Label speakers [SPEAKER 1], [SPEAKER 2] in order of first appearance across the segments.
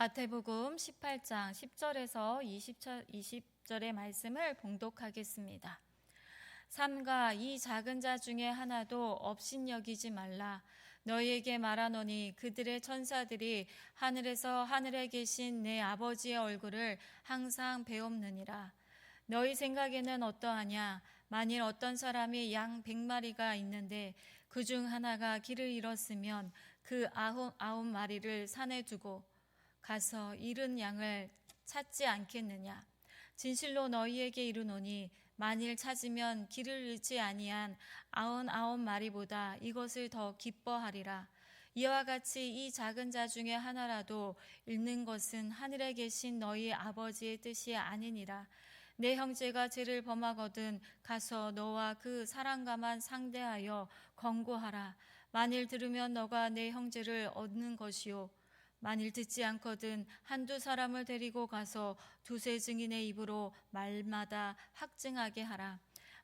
[SPEAKER 1] 마태복음 18장 10절에서 20절의 말씀을 봉독하겠습니다. 삼가 이 작은 자 중에 하나도 업신여기지 말라. 너희에게 말하노니 그들의 천사들이 하늘에서 하늘에 계신 내 아버지의 얼굴을 항상 배옵느니라. 너희 생각에는 어떠하냐? 만일 어떤 사람이 양 100마리가 있는데 그중 하나가 길을 잃었으면 그 아홉 마리를 산에 두고 가서 잃은 양을 찾지 않겠느냐? 진실로 너희에게 이르노니 만일 찾으면 길을 잃지 아니한 99마리보다 이것을 더 기뻐하리라. 이와 같이 이 작은 자 중에 하나라도 잃는 것은 하늘에 계신 너희 아버지의 뜻이 아니니라. 내 형제가 죄를 범하거든 가서 너와 그 사랑과만 상대하여 권고하라. 만일 들으면 너가 내 형제를 얻는 것이요, 만일 듣지 않거든 한두 사람을 데리고 가서 두세 증인의 입으로 말마다 확증하게 하라.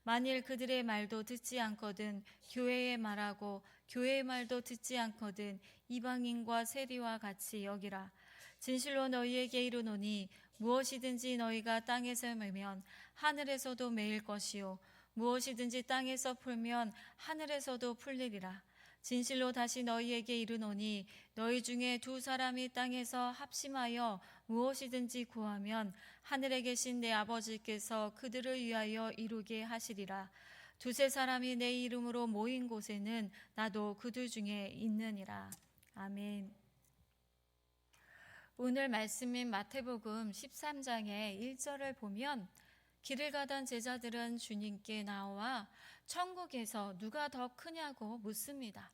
[SPEAKER 1] 만일 그들의 말도 듣지 않거든 교회의 말하고 교회의 말도 듣지 않거든 이방인과 세리와 같이 여기라. 진실로 너희에게 이르노니 무엇이든지 너희가 땅에서 매면 하늘에서도 매일 것이요, 무엇이든지 땅에서 풀면 하늘에서도 풀리리라. 진실로 다시 너희에게 이르노니 너희 중에 두 사람이 땅에서 합심하여 무엇이든지 구하면 하늘에 계신 내 아버지께서 그들을 위하여 이루게 하시리라. 두세 사람이 내 이름으로 모인 곳에는 나도 그들 중에 있느니라. 아멘. 오늘 말씀인 마태복음 13장의 1절을 보면 길을 가던 제자들은 주님께 나와 천국에서 누가 더 크냐고 묻습니다.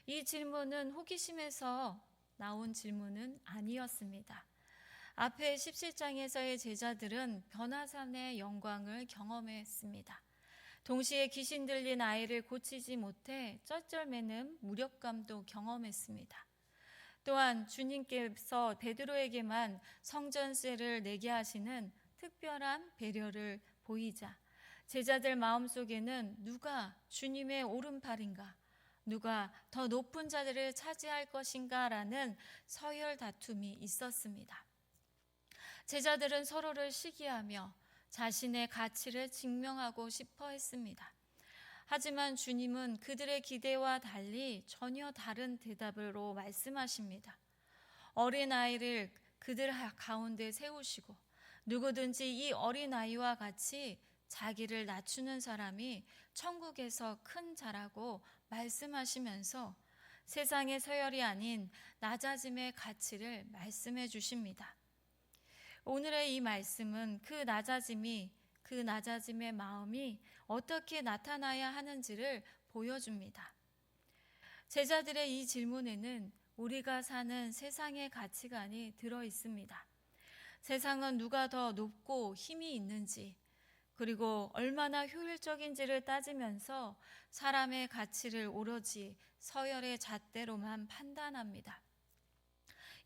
[SPEAKER 1] 이 질문은 호기심에서 나온 질문은 아니었습니다. 앞에 17장에서의 제자들은 변화산의 영광을 경험했습니다. 동시에 귀신 들린 아이를 고치지 못해 쩔쩔매는 무력감도 경험했습니다. 또한 주님께서 베드로에게만 성전세를 내게 하시는 특별한 배려를 보이자 제자들 마음속에는 누가 주님의 오른팔인가, 누가 더 높은 자리를 차지할 것인가 라는 서열 다툼이 있었습니다. 제자들은 서로를 시기하며 자신의 가치를 증명하고 싶어 했습니다. 하지만 주님은 그들의 기대와 달리 전혀 다른 대답으로 말씀하십니다. 어린아이를 그들 가운데 세우시고 누구든지 이 어린아이와 같이 자기를 낮추는 사람이 천국에서 큰 자라고 말씀하시면서 세상의 서열이 아닌 낮아짐의 가치를 말씀해 주십니다. 오늘의 이 말씀은 그 낮아짐의 마음이 어떻게 나타나야 하는지를 보여줍니다. 제자들의 이 질문에는 우리가 사는 세상의 가치관이 들어 있습니다. 세상은 누가 더 높고 힘이 있는지, 그리고 얼마나 효율적인지를 따지면서 사람의 가치를 오로지 서열의 잣대로만 판단합니다.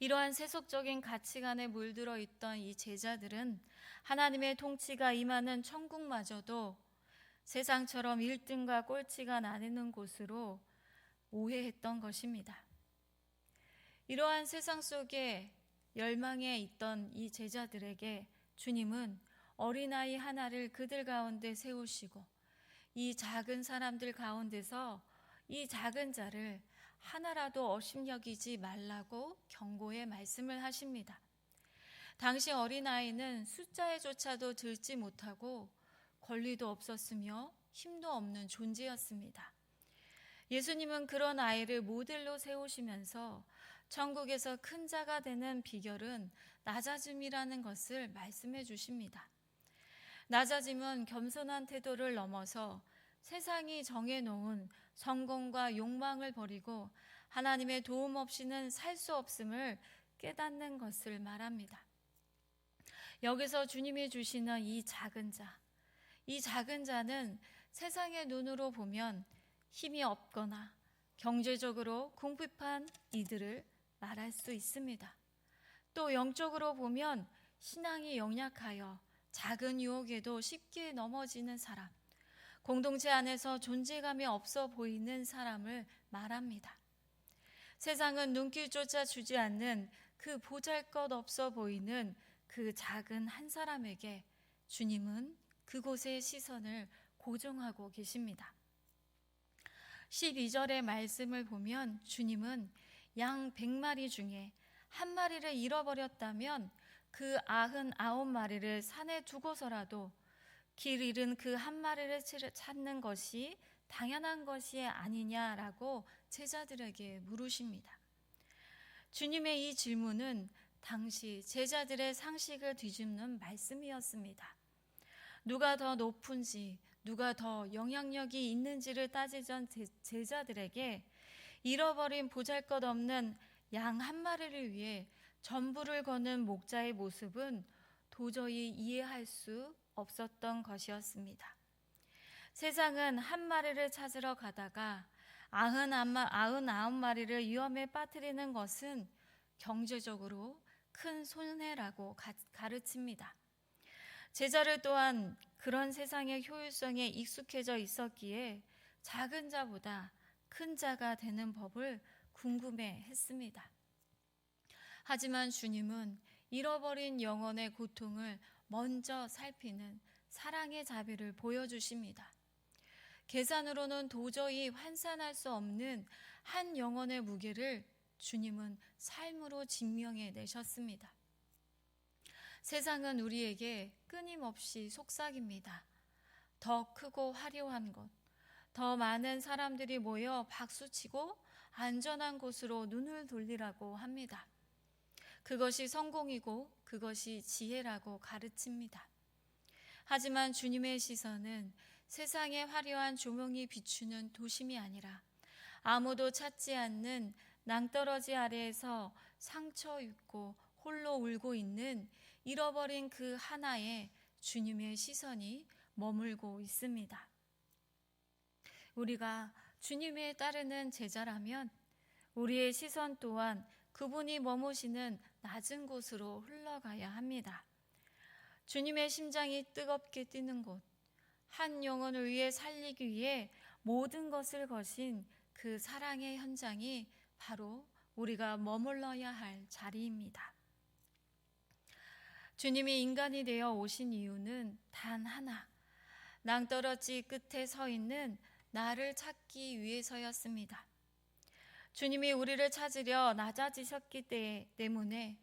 [SPEAKER 1] 이러한 세속적인 가치관에 물들어 있던 이 제자들은 하나님의 통치가 임하는 천국마저도 세상처럼 1등과 꼴찌가 나뉘는 곳으로 오해했던 것입니다. 이러한 세상 속에 열망에 있던 이 제자들에게 주님은 어린아이 하나를 그들 가운데 세우시고 이 작은 사람들 가운데서 이 작은 자를 하나라도 업신여기지 말라고 경고의 말씀을 하십니다. 당시 어린아이는 숫자에조차도 들지 못하고 권리도 없었으며 힘도 없는 존재였습니다. 예수님은 그런 아이를 모델로 세우시면서 천국에서 큰 자가 되는 비결은 낮아짐이라는 것을 말씀해 주십니다. 낮아짐은 겸손한 태도를 넘어서 세상이 정해놓은 성공과 욕망을 버리고 하나님의 도움 없이는 살 수 없음을 깨닫는 것을 말합니다. 여기서 주님이 주시는 이 작은 자는 세상의 눈으로 보면 힘이 없거나 경제적으로 궁핍한 이들을 말할 수 있습니다. 또 영적으로 보면 신앙이 연약하여 작은 유혹에도 쉽게 넘어지는 사람, 공동체 안에서 존재감이 없어 보이는 사람을 말합니다. 세상은 눈길조차 주지 않는 그 보잘것없어 보이는 그 작은 한 사람에게 주님은 그곳의 시선을 고정하고 계십니다. 12절의 말씀을 보면 주님은 양 100마리 중에 한 마리를 잃어버렸다면 그 99마리를 산에 두고서라도 길 잃은 그 한 마리를 찾는 것이 당연한 것이 아니냐라고 제자들에게 물으십니다. 주님의 이 질문은 당시 제자들의 상식을 뒤집는 말씀이었습니다. 누가 더 높은지, 누가 더 영향력이 있는지를 따지던 제자들에게 잃어버린 보잘것없는 양 한 마리를 위해 전부를 거는 목자의 모습은 도저히 이해할 수 없었던 것이었습니다. 세상은 한 마리를 찾으러 가다가 99마리를 위험에 빠뜨리는 것은 경제적으로 큰 손해라고 가르칩니다. 제자를 또한 그런 세상의 효율성에 익숙해져 있었기에 작은 자보다 큰 자가 되는 법을 궁금해 했습니다. 하지만 주님은 잃어버린 영혼의 고통을 먼저 살피는 사랑의 자비를 보여주십니다. 계산으로는 도저히 환산할 수 없는 한 영혼의 무게를 주님은 삶으로 증명해 내셨습니다. 세상은 우리에게 끊임없이 속삭입니다. 더 크고 화려한 것, 더 많은 사람들이 모여 박수치고 안전한 곳으로 눈을 돌리라고 합니다. 그것이 성공이고 그것이 지혜라고 가르칩니다. 하지만 주님의 시선은 세상의 화려한 조명이 비추는 도심이 아니라 아무도 찾지 않는 낭떠러지 아래에서 상처 입고 홀로 울고 있는 잃어버린 그 하나에 주님의 시선이 머물고 있습니다. 우리가 주님에 따르는 제자라면 우리의 시선 또한 그분이 머무시는 낮은 곳으로 흘러가야 합니다. 주님의 심장이 뜨겁게 뛰는 곳, 한 영혼을 위해 살리기 위해 모든 것을 거신 그 사랑의 현장이 바로 우리가 머물러야 할 자리입니다. 주님이 인간이 되어 오신 이유는 단 하나, 낭떠러지 끝에 서 있는 나를 찾기 위해서였습니다. 주님이 우리를 찾으려 낮아지셨기 때문에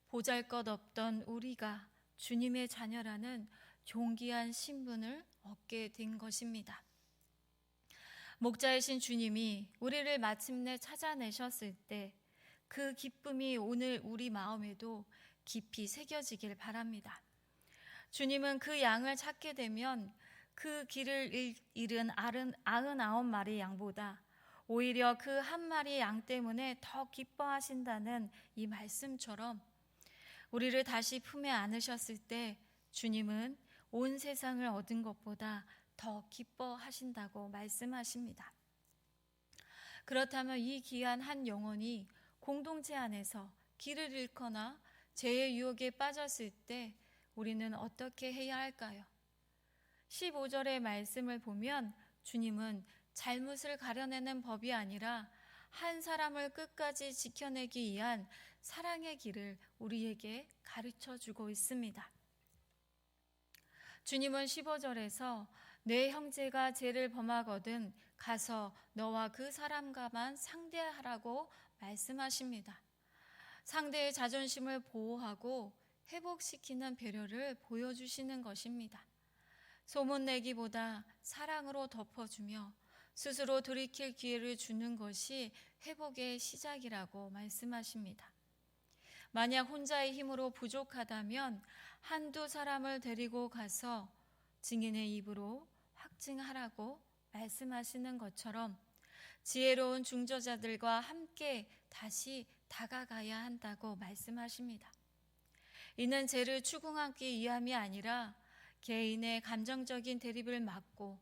[SPEAKER 1] 보잘것없던 우리가 주님의 자녀라는 존귀한 신분을 얻게 된 것입니다. 목자이신 주님이 우리를 마침내 찾아내셨을 때 그 기쁨이 오늘 우리 마음에도 깊이 새겨지길 바랍니다. 주님은 그 양을 찾게 되면 그 길을 잃은 99마리 양보다 오히려 그 한 마리 양 때문에 더 기뻐하신다는 이 말씀처럼 우리를 다시 품에 안으셨을 때 주님은 온 세상을 얻은 것보다 더 기뻐하신다고 말씀하십니다. 그렇다면 이 귀한 한 영혼이 공동체 안에서 길을 잃거나 죄의 유혹에 빠졌을 때 우리는 어떻게 해야 할까요? 15절의 말씀을 보면 주님은 잘못을 가려내는 법이 아니라 한 사람을 끝까지 지켜내기 위한 사랑의 길을 우리에게 가르쳐 주고 있습니다. 주님은 15절에서 내 형제가 죄를 범하거든 가서 너와 그 사람과만 상대하라고 말씀하십니다. 상대의 자존심을 보호하고 회복시키는 배려를 보여주시는 것입니다. 소문내기보다 사랑으로 덮어주며 스스로 돌이킬 기회를 주는 것이 회복의 시작이라고 말씀하십니다. 만약 혼자의 힘으로 부족하다면 한두 사람을 데리고 가서 증인의 입으로 확증하라고 말씀하시는 것처럼 지혜로운 중저자들과 함께 다시 다가가야 한다고 말씀하십니다. 이는 죄를 추궁하기 위함이 아니라 개인의 감정적인 대립을 막고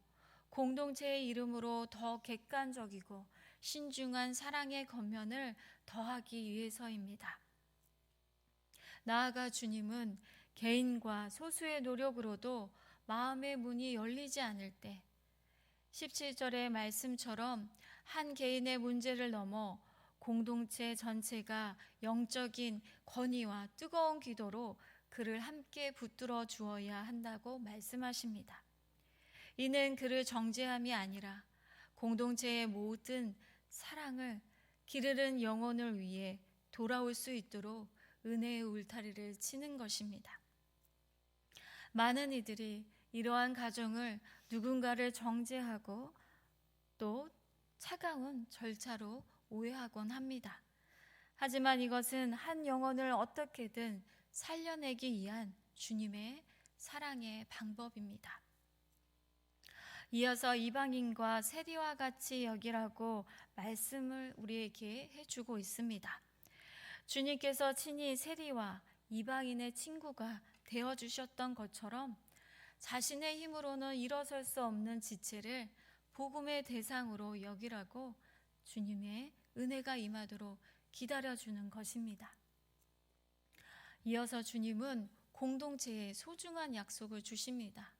[SPEAKER 1] 공동체의 이름으로 더 객관적이고 신중한 사랑의 겉면을 더하기 위해서입니다. 나아가 주님은 개인과 소수의 노력으로도 마음의 문이 열리지 않을 때 17절의 말씀처럼 한 개인의 문제를 넘어 공동체 전체가 영적인 권위와 뜨거운 기도로 그를 함께 붙들어 주어야 한다고 말씀하십니다. 이는 그를 정죄함이 아니라 공동체의 모든 사랑을 기르는 영혼을 위해 돌아올 수 있도록 은혜의 울타리를 치는 것입니다. 많은 이들이 이러한 가정을 누군가를 정죄하고 또 차가운 절차로 오해하곤 합니다. 하지만 이것은 한 영혼을 어떻게든 살려내기 위한 주님의 사랑의 방법입니다. 이어서 이방인과 세리와 같이 여기라고 말씀을 우리에게 해주고 있습니다. 주님께서 친히 세리와 이방인의 친구가 되어주셨던 것처럼 자신의 힘으로는 일어설 수 없는 지체를 복음의 대상으로 여기라고 주님의 은혜가 임하도록 기다려주는 것입니다. 이어서 주님은 공동체에 소중한 약속을 주십니다.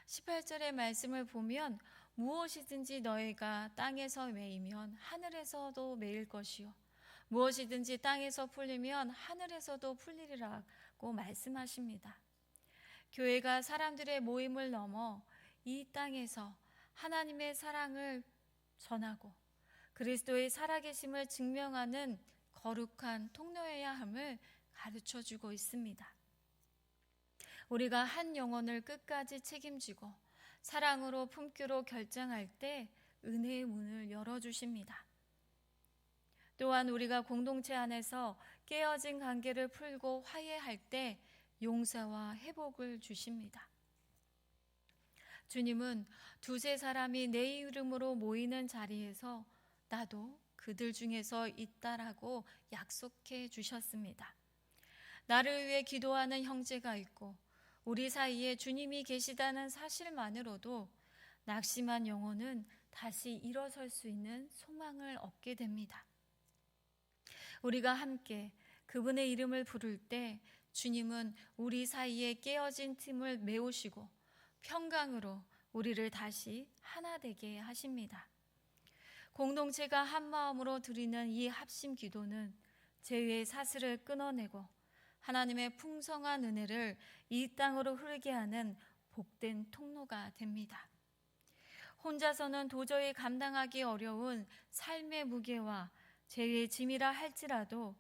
[SPEAKER 1] 18절의 말씀을 보면 무엇이든지 너희가 땅에서 매이면 하늘에서도 매일 것이요 무엇이든지 땅에서 풀리면 하늘에서도 풀리리라고 말씀하십니다. 교회가 사람들의 모임을 넘어 이 땅에서 하나님의 사랑을 전하고 그리스도의 살아계심을 증명하는 거룩한 통로여야 함을 가르쳐주고 있습니다. 우리가 한 영혼을 끝까지 책임지고 사랑으로 품기로 결정할 때 은혜의 문을 열어주십니다. 또한 우리가 공동체 안에서 깨어진 관계를 풀고 화해할 때 용서와 회복을 주십니다. 주님은 두세 사람이 내 이름으로 모이는 자리에서 나도 그들 중에서 있다라고 약속해 주셨습니다. 나를 위해 기도하는 형제가 있고 우리 사이에 주님이 계시다는 사실만으로도 낙심한 영혼은 다시 일어설 수 있는 소망을 얻게 됩니다. 우리가 함께 그분의 이름을 부를 때 주님은 우리 사이에 깨어진 틈을 메우시고 평강으로 우리를 다시 하나 되게 하십니다. 공동체가 한 마음으로 드리는 이 합심 기도는 죄의 사슬을 끊어내고 하나님의 풍성한 은혜를 이 땅으로 흐르게 하는 복된 통로가 됩니다. 혼자서는 도저히 감당하기 어려운 삶의 무게와 죄의 짐이라 할지라도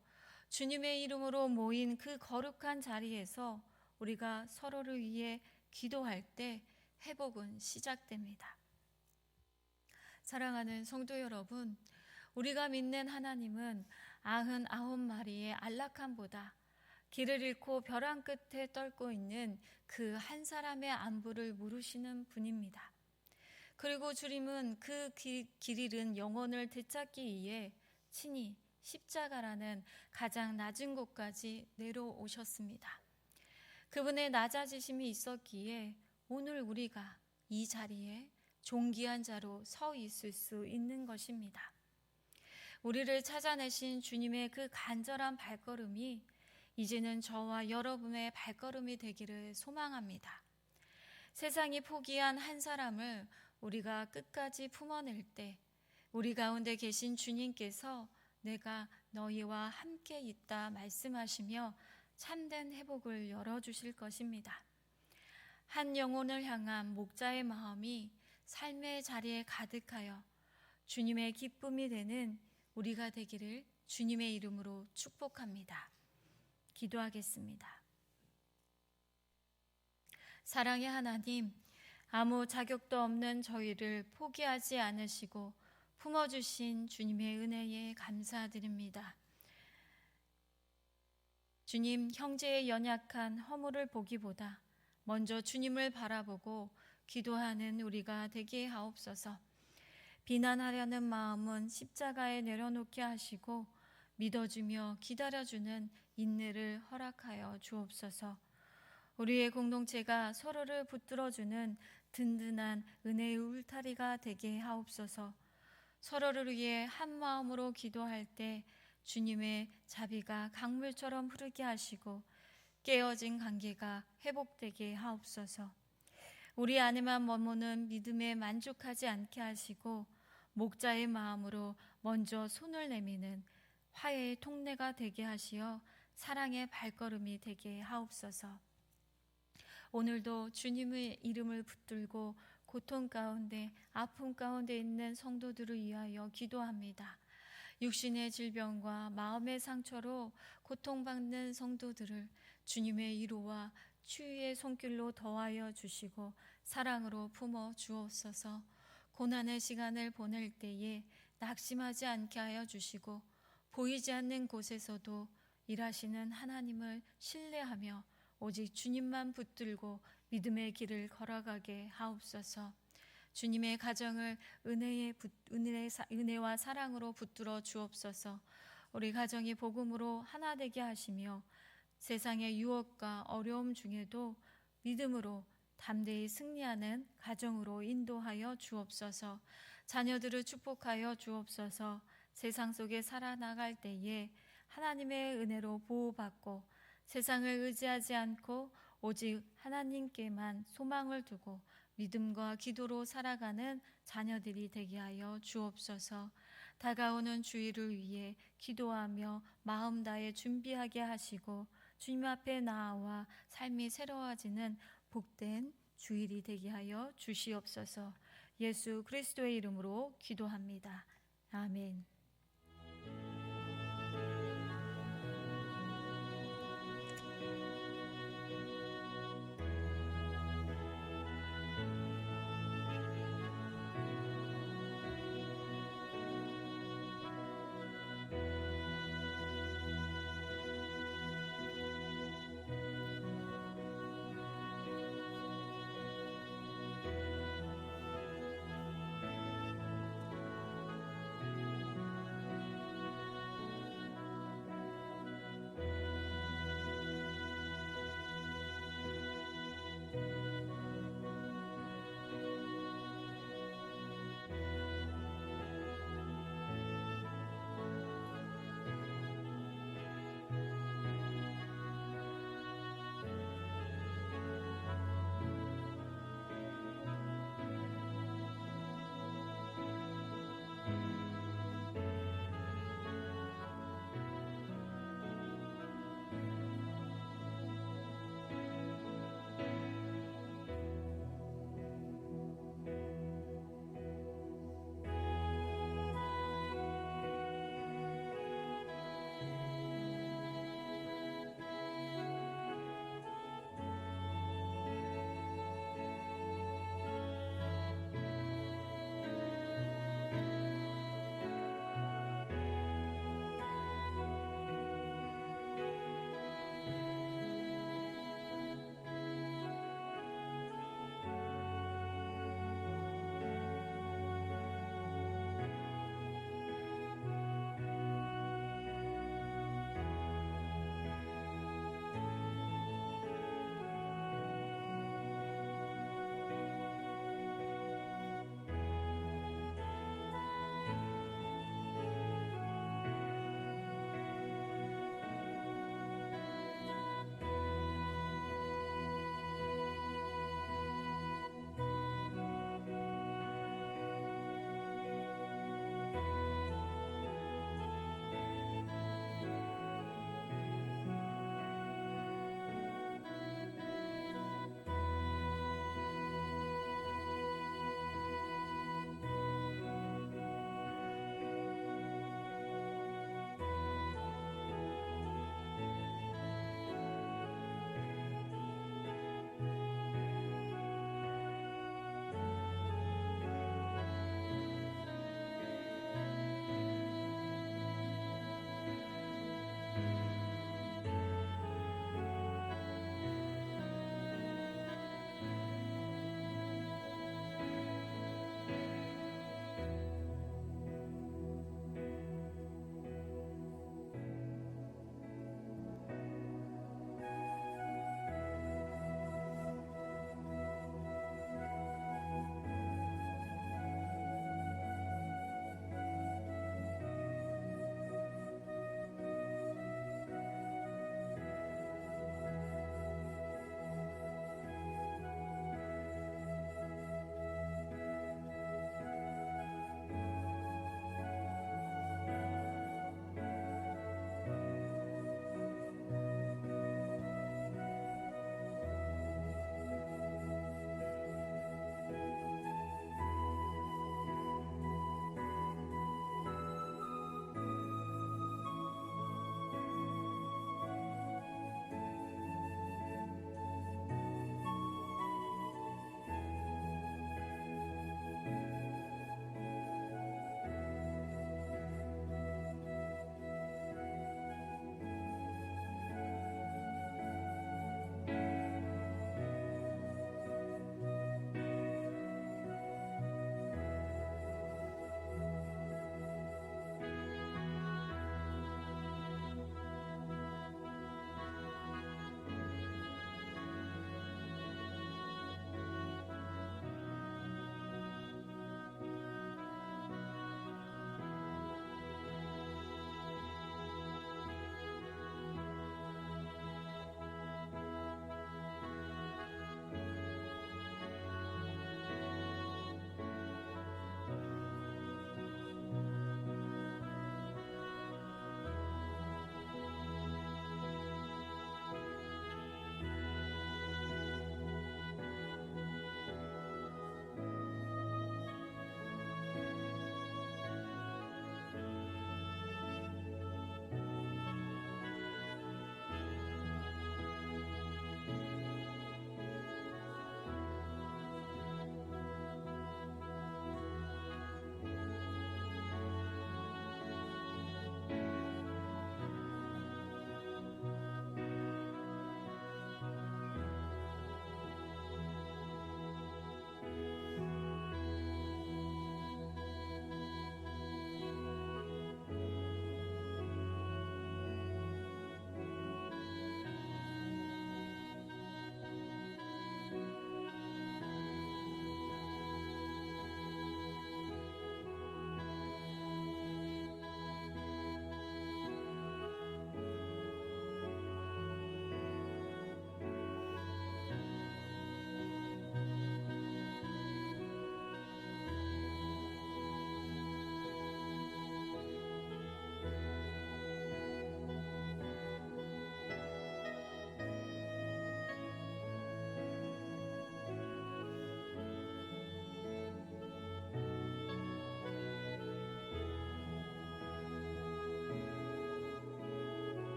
[SPEAKER 1] 주님의 이름으로 모인 그 거룩한 자리에서 우리가 서로를 위해 기도할 때 회복은 시작됩니다. 사랑하는 성도 여러분, 우리가 믿는 하나님은 99마리의 안락함보다 길을 잃고 벼랑 끝에 떨고 있는 그 한 사람의 안부를 물으시는 분입니다. 그리고 주님은 그 길 잃은 영혼을 되찾기 위해 친히 십자가라는 가장 낮은 곳까지 내려오셨습니다. 그분의 낮아지심이 있었기에 오늘 우리가 이 자리에 존귀한 자로 서 있을 수 있는 것입니다. 우리를 찾아내신 주님의 그 간절한 발걸음이 이제는 저와 여러분의 발걸음이 되기를 소망합니다. 세상이 포기한 한 사람을 우리가 끝까지 품어낼 때 우리 가운데 계신 주님께서 내가 너희와 함께 있다 말씀하시며 참된 회복을 열어주실 것입니다. 한 영혼을 향한 목자의 마음이 삶의 자리에 가득하여 주님의 기쁨이 되는 우리가 되기를 주님의 이름으로 축복합니다. 기도하겠습니다. 사랑의 하나님, 아무 자격도 없는 저희를 포기하지 않으시고 품어주신 주님의 은혜에 감사드립니다. 주님, 형제의 연약한 허물을 보기보다 먼저 주님을 바라보고 기도하는 우리가 되게 하옵소서. 비난하려는 마음은 십자가에 내려놓게 하시고 믿어주며 기다려주는 인내를 허락하여 주옵소서. 우리의 공동체가 서로를 붙들어주는 든든한 은혜의 울타리가 되게 하옵소서. 서로를 위해 한 마음으로 기도할 때 주님의 자비가 강물처럼 흐르게 하시고 깨어진 관계가 회복되게 하옵소서. 우리 안에만 머무는 믿음에 만족하지 않게 하시고 목자의 마음으로 먼저 손을 내미는 화해의 통로가 되게 하시어 사랑의 발걸음이 되게 하옵소서. 오늘도 주님의 이름을 붙들고 고통 가운데 아픔 가운데 있는 성도들을 위하여 기도합니다. 육신의 질병과 마음의 상처로 고통받는 성도들을 주님의 위로와 치유의 손길로 더하여 주시고 사랑으로 품어 주옵소서. 고난의 시간을 보낼 때에 낙심하지 않게 하여 주시고 보이지 않는 곳에서도 일하시는 하나님을 신뢰하며 오직 주님만 붙들고 믿음의 길을 걸어가게 하옵소서. 주님의 가정을 은혜와 사랑으로 붙들어 주옵소서. 우리 가정이 복음으로 하나 되게 하시며 세상의 유혹과 어려움 중에도 믿음으로 담대히 승리하는 가정으로 인도하여 주옵소서. 자녀들을 축복하여 주옵소서. 세상 속에 살아나갈 때에 하나님의 은혜로 보호받고 세상을 의지하지 않고 오직 하나님께만 소망을 두고 믿음과 기도로 살아가는 자녀들이 되게 하여 주옵소서. 다가오는 주일을 위해 기도하며 마음 다해 준비하게 하시고 주님 앞에 나아와 삶이 새로워지는 복된 주일이 되게 하여 주시옵소서. 예수 그리스도의 이름으로 기도합니다. 아멘.